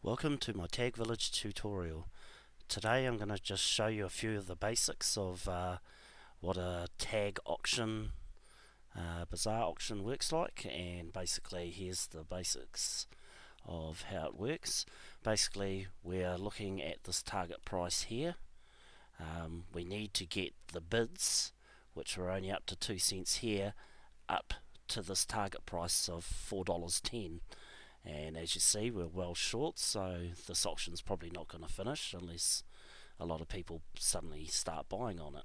Welcome to my Tagvillage tutorial. Today I'm going to just show you a few of the basics of what a tag auction, bazaar auction works like, and basically here's the basics of how it works. Basically we're looking at this target price here. We need to get the bids, which are only up to 2 cents here, up to this target price of $4.10. And as you see, we're well short, so this auction's probably not going to finish unless a lot of people suddenly start buying on it.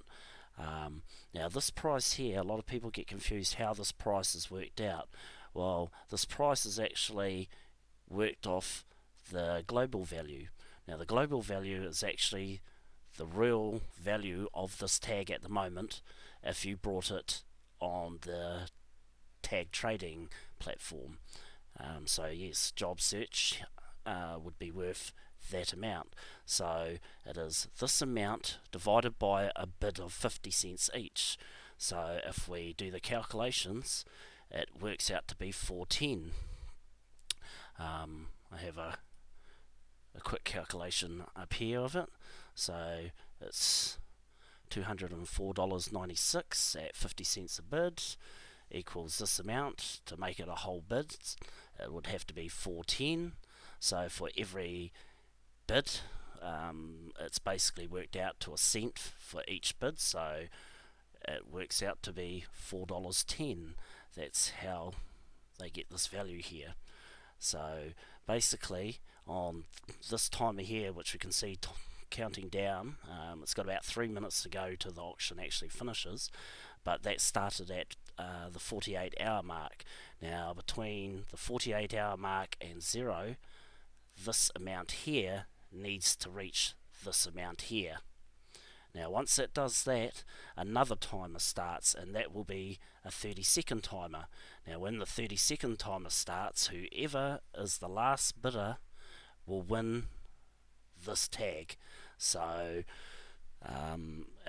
Now this price here, a lot of people get confused how this price is worked out. Well, this price is actually worked off the global value. Now the global value is actually the real value of this tag at the moment if you brought it on the tag trading platform. So yes, job search would be worth that amount. So it is this amount divided by a bid of 50 cents each. So if we do the calculations, it works out to be 410. I have a quick calculation up here of it. So it's $204.96 at 50 cents a bid equals this amount. To make it a whole bid, it would have to be 410. So for every bid, it's basically worked out to a cent for each bid, so it works out to be $4.10. That's how they get this value here. So basically on this timer here, which we can see counting down, it's got about 3 minutes to go till the auction actually finishes, but that started at the 48-hour mark. Now between the 48-hour mark and 0, this amount here needs to reach this amount here. Now once it does that, another timer starts, and that will be a 30-second timer. Now when the 30-second timer starts, whoever is the last bidder will win this tag. So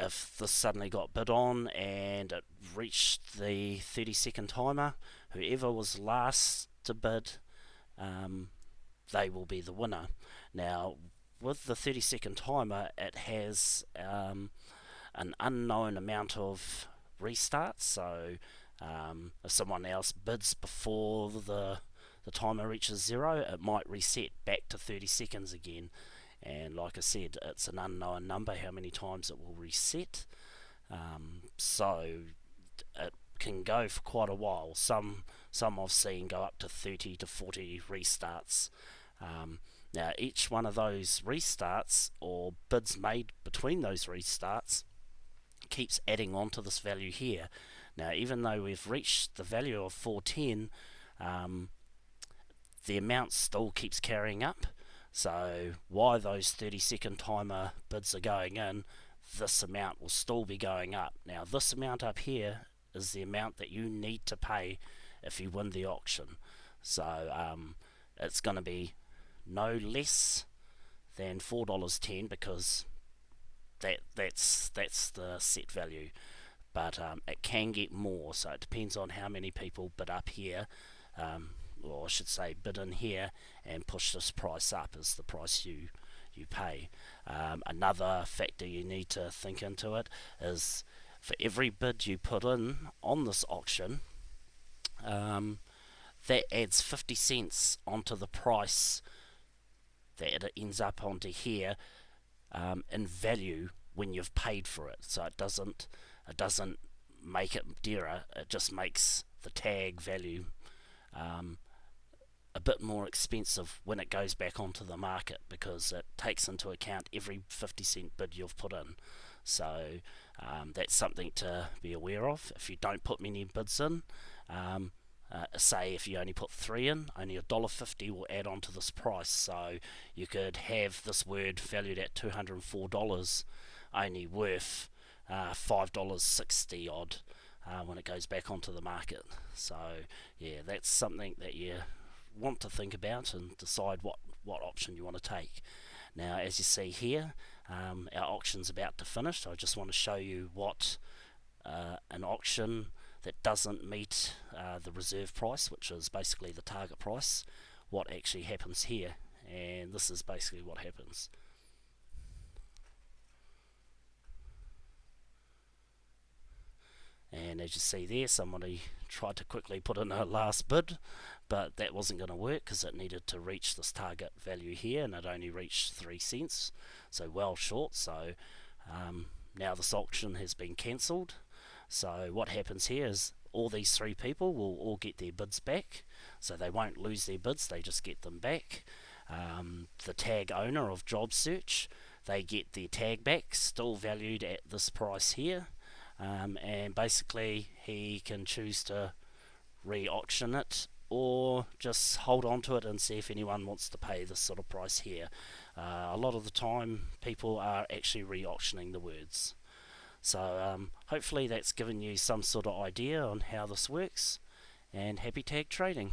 if this suddenly got bid on and it reached the 30-second timer, whoever was last to bid, they will be the winner. Now with the 30-second timer, it has an unknown amount of restarts. So if someone else bids before the timer reaches 0, it might reset back to 30 seconds again. And like I said, it's an unknown number how many times it will reset. So it can go for quite a while. Some I've seen go up to 30 to 40 restarts. Now each one of those restarts, or bids made between those restarts, keeps adding on to this value here. Now even though we've reached the value of 410, the amount still keeps carrying up. So while those 30-second timer bids are going in, this amount will still be going up. Now this amount up here is the amount that you need to pay if you win the auction. So it's going to be no less than $4.10, because that's the set value. But it can get more, so it depends on how many people bid up here, or I should say bid in here and push this price up is the price you pay. Another factor you need to think into it is for every bid you put in on this auction, that adds 50 cents onto the price that it ends up onto here in value when you've paid for it. So it doesn't make it dearer, it just makes the tag value a bit more expensive when it goes back onto the market, because it takes into account every 50-cent bid you've put in. So that's something to be aware of. If you don't put many bids in, say if you only put 3 in, only $1.50 will add on to this price. So you could have this word valued at $204 only worth $5.60 odd when it goes back onto the market. So yeah, that's something that you want to think about and decide what option you want to take. Now as you see here, our auction's about to finish, so I just want to show you what an auction that doesn't meet the reserve price, which is basically the target price, what actually happens here. and this is basically what happens. And as you see there, somebody tried to quickly put in a last bid, but that wasn't going to work because it needed to reach this target value here, and it only reached 3 cents, so well short. So now this auction has been cancelled. So what happens here is all these 3 people will all get their bids back, so they won't lose their bids, they just get them back. The tag owner of Job Search, they get their tag back, still valued at this price here. And basically he can choose to re-auction it or just hold on to it and see if anyone wants to pay this sort of price here. A lot of the time people are actually re-auctioning the words. So hopefully that's given you some sort of idea on how this works, and happy tag trading.